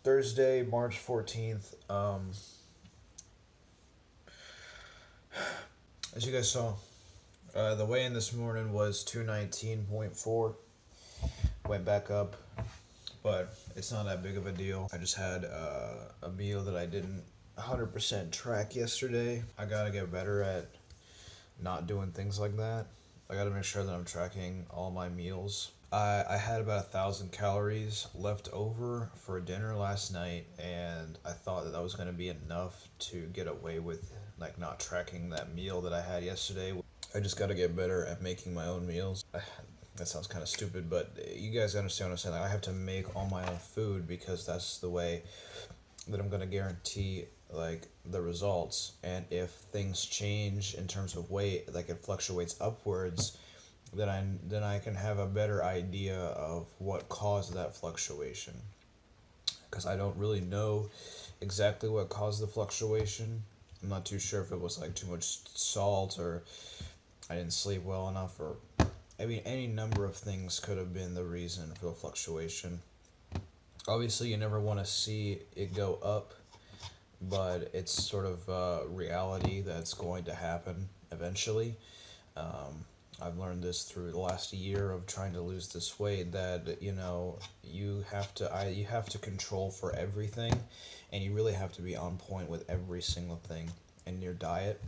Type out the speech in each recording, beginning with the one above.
Thursday, March 14th. As you guys saw, the weigh in this morning was 219.4. Went back up, but it's not that big of a deal. I just had a meal that I didn't 100% track yesterday. I gotta get better at not doing things like that. I gotta make sure that I'm tracking all my meals. I had about 1,000 calories left over for dinner last night, and I thought that was gonna be enough to get away with like not tracking that meal that I had yesterday. I just gotta get better at making my own meals. That sounds kind of stupid, but you guys understand what I'm saying. Like, I have to make all my own food because that's the way that I'm gonna guarantee like the results. And if things change in terms of weight, like it fluctuates upwards, then I can have a better idea of what caused that fluctuation. Because I don't really know exactly what caused the fluctuation. I'm not too sure if it was like too much salt or I didn't sleep well enough, or I mean any number of things could have been the reason for the fluctuation. Obviously, you never want to see it go up, but it's sort of reality that's going to happen eventually. Um, I've learned this through the last year of trying to lose this weight that you have to control for everything, and you really have to be on point with every single thing in your diet.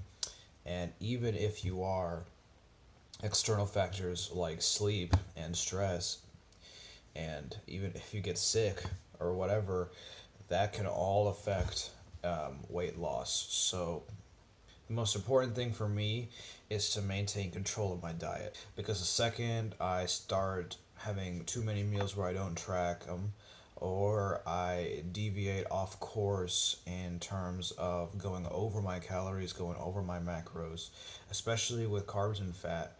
And even if you are, external factors like sleep and stress, and even if you get sick or whatever, that can all affect weight loss. So the most important thing for me is to maintain control of my diet, because the second I start having too many meals where I don't track them, or I deviate off course in terms of going over my calories, going over my macros, especially with carbs and fat,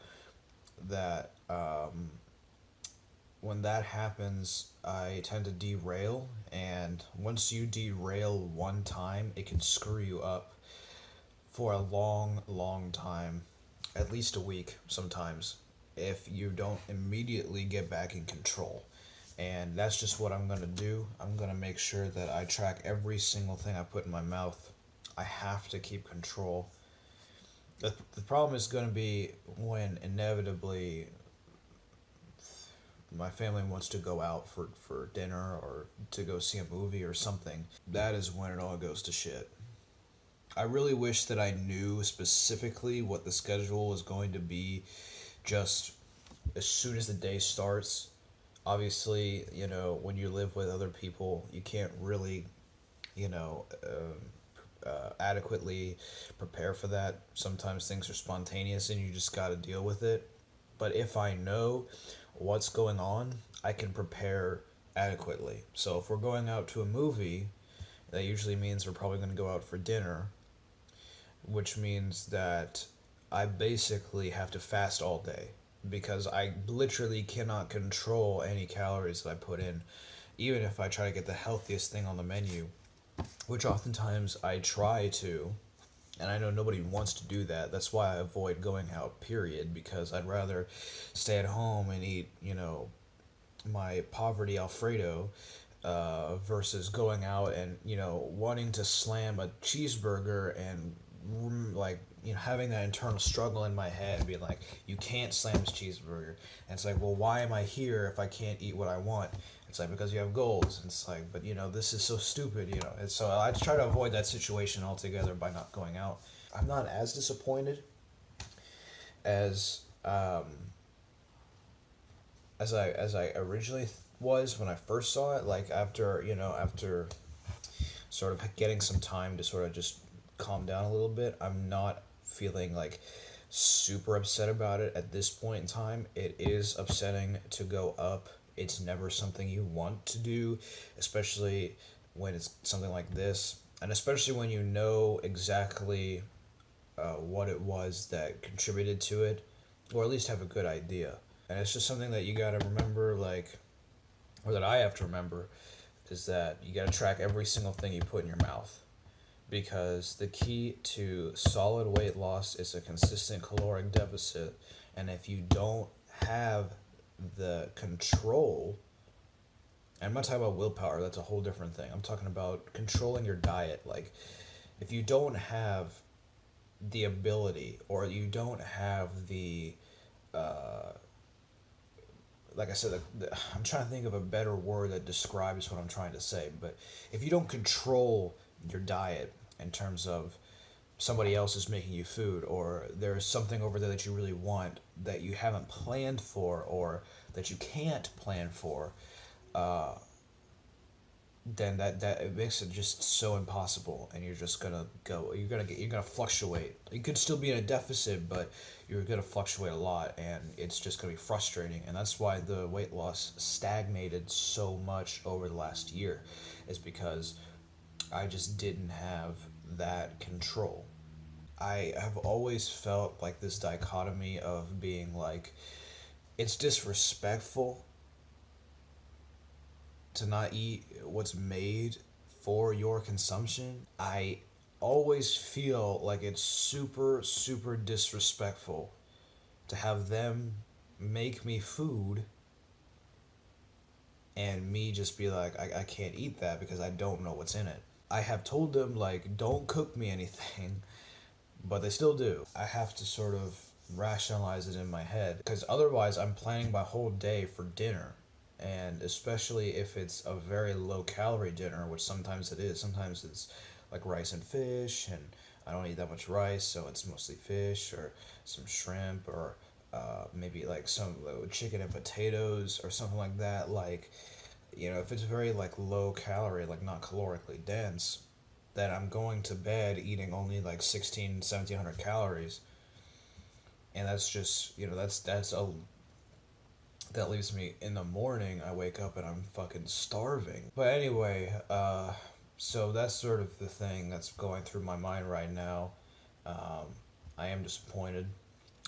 that when that happens, I tend to derail. And once you derail one time, it can screw you up for a long, long time, at least a week sometimes, if you don't immediately get back in control. And that's just what I'm gonna do. I'm gonna make sure that I track every single thing I put in my mouth. I have to keep control. The problem is gonna be when inevitably my family wants to go out for dinner or to go see a movie or something. That is when it all goes to shit. I really wish that I knew specifically what the schedule was going to be just as soon as the day starts. Obviously, when you live with other people, you can't really, adequately prepare for that. Sometimes things are spontaneous and you just got to deal with it. But if I know what's going on, I can prepare adequately. So if we're going out to a movie, that usually means we're probably going to go out for dinner, which means that I basically have to fast all day because I literally cannot control any calories that I put in, even if I try to get the healthiest thing on the menu, which oftentimes I try to. And I know nobody wants to do that. That's why I avoid going out, period, because I'd rather stay at home and eat, my poverty Alfredo, versus going out and, wanting to slam a cheeseburger and, like, having that internal struggle in my head, being like, you can't slam this cheeseburger. And it's like, well, why am I here if I can't eat what I want? It's like, because you have goals. And it's like, but this is so stupid. And so I try to avoid that situation altogether by not going out. I'm not as disappointed as as I originally was when I first saw it. Like after sort of getting some time to sort of just calm down a little bit, I'm not feeling like super upset about it at this point in time. It is upsetting to go up. It's never something you want to do, especially when it's something like this, and especially when you know exactly what it was that contributed to it, or at least have a good idea. And it's just something that you gotta remember, like, or that I have to remember, is that you gotta track every single thing you put in your mouth. Because the key to solid weight loss is a consistent caloric deficit. And if you don't have the control And I'm not talking about willpower, that's a whole different thing. I'm talking about controlling your diet. Like, if you don't have the ability, or you don't have the, like I said, I'm trying to think of a better word that describes what I'm trying to say, but if you don't control your diet in terms of somebody else is making you food, or there's something over there that you really want that you haven't planned for, or that you can't plan for, then that it makes it just so impossible, and you're just gonna go, you're gonna fluctuate. You could still be in a deficit, but you're gonna fluctuate a lot, and it's just gonna be frustrating. And that's why the weight loss stagnated so much over the last year, is because I just didn't have that control. I have always felt like this dichotomy of being like, it's disrespectful to not eat what's made for your consumption. I always feel like it's super, super disrespectful to have them make me food and me just be like, I can't eat that because I don't know what's in it. I have told them, like, don't cook me anything, but they still do. I have to sort of rationalize it in my head, because otherwise I'm planning my whole day for dinner. And especially if it's a very low calorie dinner, which sometimes it is. Sometimes it's like rice and fish, and I don't eat that much rice, so it's mostly fish or some shrimp, or maybe like some chicken and potatoes or something like that. Like, if it's very like low calorie, like not calorically dense, then I'm going to bed eating only like 1700 calories. And that's just, that leaves me in the morning. I wake up and I'm fucking starving. But anyway, so that's sort of the thing that's going through my mind right now. I am disappointed.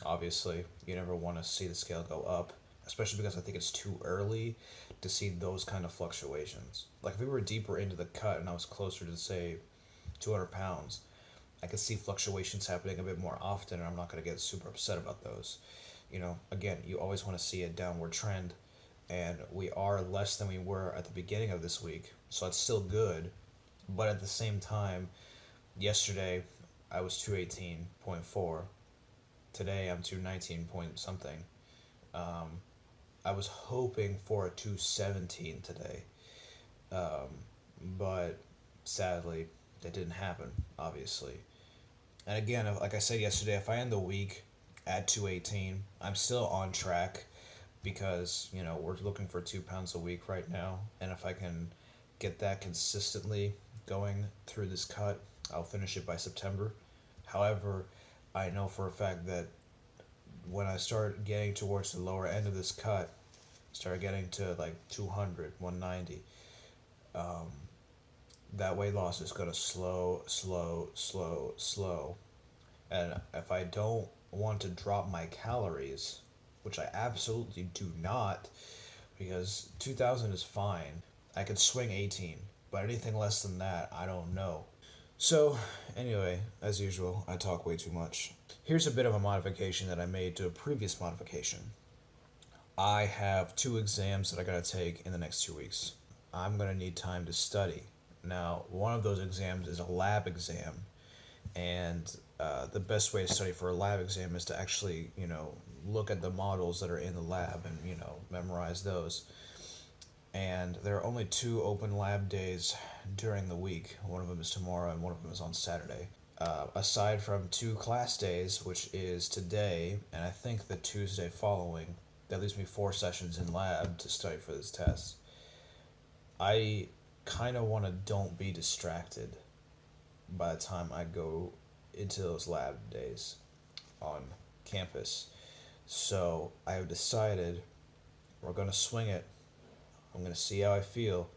Obviously, you never want to see the scale go up, especially because I think it's too early to see those kind of fluctuations. Like, if we were deeper into the cut and I was closer to, say, 200 pounds, I could see fluctuations happening a bit more often, and I'm not going to get super upset about those. Again, you always want to see a downward trend, and we are less than we were at the beginning of this week, so that's still good. But at the same time, yesterday I was 218.4. Today I'm 219 point something. I was hoping for a 217 today, but sadly that didn't happen, obviously. And again, like I said yesterday, if I end the week at 218, I'm still on track, because, we're looking for 2 pounds a week right now. And if I can get that consistently going through this cut, I'll finish it by September. However, I know for a fact that when I start getting towards the lower end of this cut, start getting to like 200, 190, that weight loss is going to slow, slow, slow, slow. And if I don't want to drop my calories, which I absolutely do not, because 2000 is fine, I could swing 18, but anything less than that, I don't know. So, anyway, as usual, I talk way too much. Here's a bit of a modification that I made to a previous modification. I have 2 exams that I gotta take in the next 2 weeks. I'm gonna need time to study. Now, one of those exams is a lab exam, and the best way to study for a lab exam is to actually, look at the models that are in the lab and, memorize those. And there are only 2 open lab days during the week. One of them is tomorrow and one of them is on Saturday. Aside from 2 class days, which is today and I think the Tuesday following, that leaves me 4 sessions in lab to study for this test. I kind of want to don't be distracted by the time I go into those lab days on campus. So I have decided we're going to swing it. I'm going to see how I feel.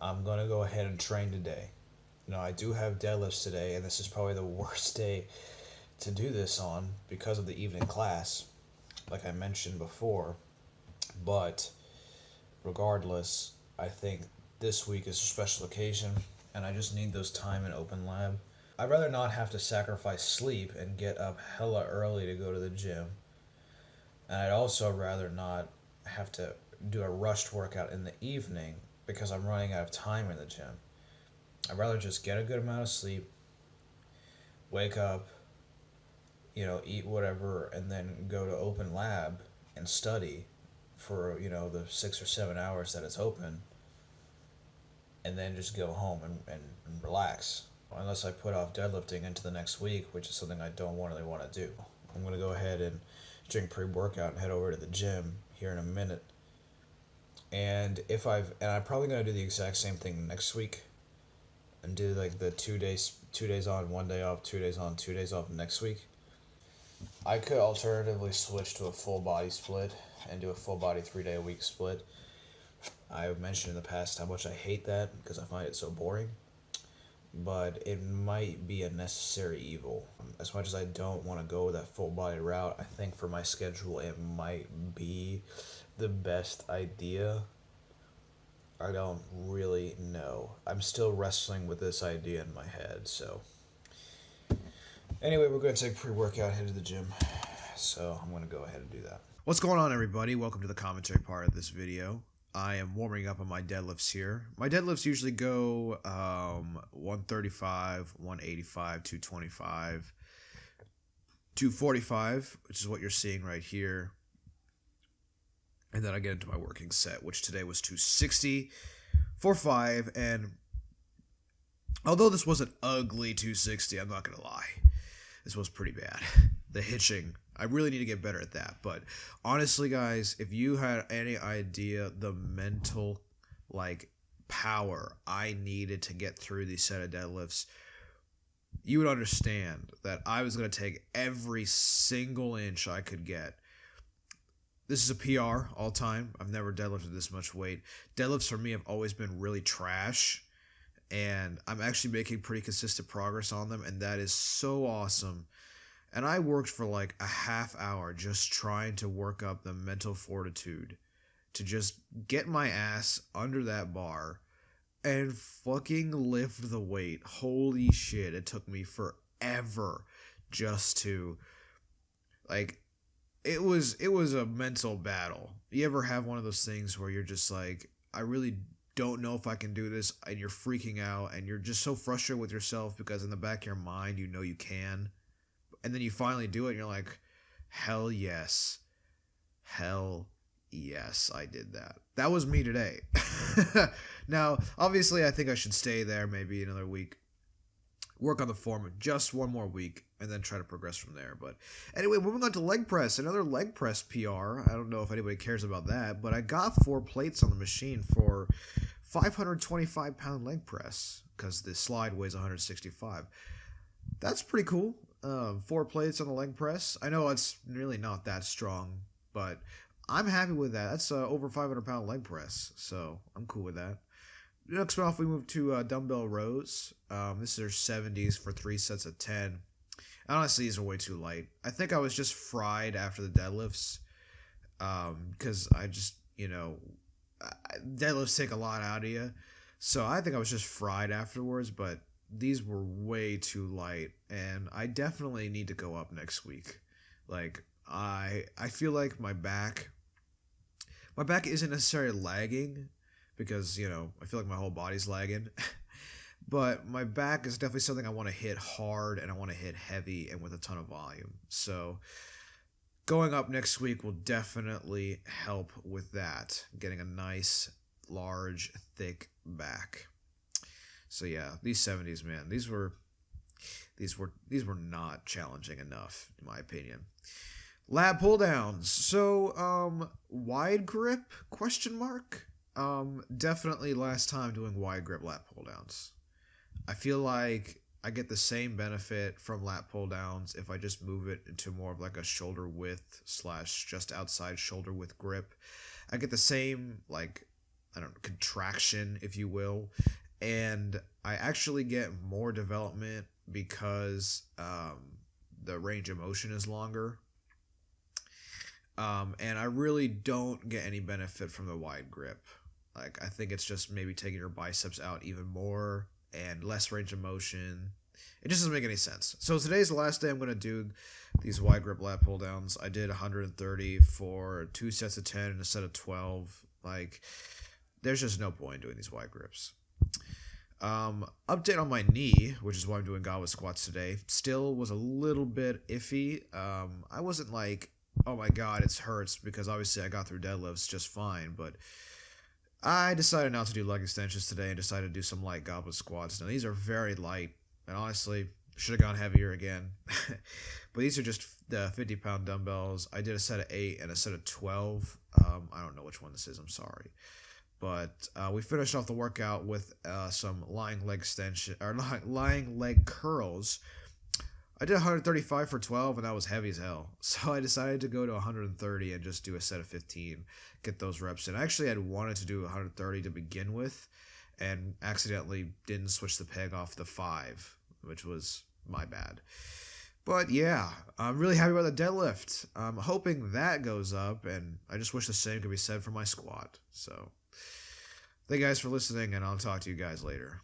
I'm going to go ahead and train today. I do have deadlifts today, and this is probably the worst day to do this on because of the evening class, like I mentioned before. But regardless, I think this week is a special occasion, and I just need those time in open lab. I'd rather not have to sacrifice sleep and get up hella early to go to the gym. And I'd also rather not have to do a rushed workout in the evening because I'm running out of time in the gym. I'd rather just get a good amount of sleep, wake up, eat whatever, and then go to open lab and study for, the 6 or 7 hours that it's open, and then just go home and relax. Unless I put off deadlifting into the next week, which is something I don't really want to do. I'm going to go ahead and drink pre-workout and head over to the gym here in a minute. And I'm probably going to do the exact same thing next week and do like the 2 days on, 1 day off, 2 days on, 2 days off next week. I could alternatively switch to a full body split and do a full body 3-day-a-week split. I've mentioned in the past how much I hate that because I find it so boring. But it might be a necessary evil. As much as I don't want to go that full body route, I think for my schedule it might be the best idea. I don't really know. I'm still wrestling with this idea in my head, so. Anyway, we're going to take pre-workout, head to the gym. So I'm going to go ahead and do that. What's going on, everybody? Welcome to the commentary part of this video. I am warming up on my deadlifts here. My deadlifts usually go 135, 185, 225, 245, which is what you're seeing right here. And then I get into my working set, which today was 260 for 5. And although this was an ugly 260, I'm not going to lie. This was pretty bad. The hitching, I really need to get better at that. But honestly, guys, if you had any idea the mental, power I needed to get through these set of deadlifts, you would understand that I was going to take every single inch I could get. This is a PR all time. I've never deadlifted this much weight. Deadlifts for me have always been really trash, and I'm actually making pretty consistent progress on them, and that is so awesome. And I worked for like a half hour just trying to work up the mental fortitude to just get my ass under that bar and fucking lift the weight. Holy shit, it took me forever just to, it was a mental battle. You ever have one of those things where you're just like, I really don't know if I can do this, and you're freaking out, and you're just so frustrated with yourself because in the back of your mind you know you can. And then you finally do it, and you're like, hell yes. Hell yes, I did that. That was me today. Now, obviously, I think I should stay there maybe another week. Work on the form just one more week, and then try to progress from there. But anyway, moving on to leg press. Another leg press PR. I don't know if anybody cares about that, but I got 4 plates on the machine for 525-pound leg press because the slide weighs 165. That's pretty cool. 4 plates on the leg press. I know it's really not that strong, but I'm happy with that. That's over 500-pound leg press, so I'm cool with that. Next off, we move to dumbbell rows. This is 70s for 3 sets of 10. Honestly, these are way too light. I think I was just fried after the deadlifts because I just, deadlifts take a lot out of you. So I think I was just fried afterwards, but these were way too light, and I definitely need to go up next week. I feel like my back isn't necessarily lagging because, I feel like my whole body's lagging. But my back is definitely something I want to hit hard, and I want to hit heavy and with a ton of volume. So going up next week will definitely help with that, getting a nice, large, thick back. So yeah, these 70s, man, these were not challenging enough, in my opinion. Lab pull downs. So wide grip ? Definitely last time doing wide grip lat pull downs. I feel like I get the same benefit from lat pull downs if I just move it into more of like a shoulder width / just outside shoulder width grip. I get the same contraction, if you will. And I actually get more development because the range of motion is longer. And I really don't get any benefit from the wide grip. I think it's just maybe taking your biceps out even more and less range of motion. It just doesn't make any sense. So today's the last day I'm going to do these wide grip lat pull downs. I did 130 for 2 sets of 10 and a set of 12. Like, there's just no point in doing these wide grips. Update on my knee, which is why I'm doing goblet squats today. Still was a little bit iffy. I wasn't like, oh my god, it hurts, because obviously I got through deadlifts just fine, but I decided not to do leg extensions today and decided to do some light goblet squats. Now, these are very light, and honestly, should have gone heavier again. But these are just the 50-pound dumbbells. I did a set of 8 and a set of 12. I don't know which one this is, I'm sorry. But we finished off the workout with some lying leg extension, or lying leg curls. I did 135 for 12, and that was heavy as hell. So I decided to go to 130 and just do a set of 15, get those reps in. I actually had wanted to do 130 to begin with, and accidentally didn't switch the peg off the 5, which was my bad. But yeah, I'm really happy about the deadlift. I'm hoping that goes up, and I just wish the same could be said for my squat. So thank you guys for listening, and I'll talk to you guys later.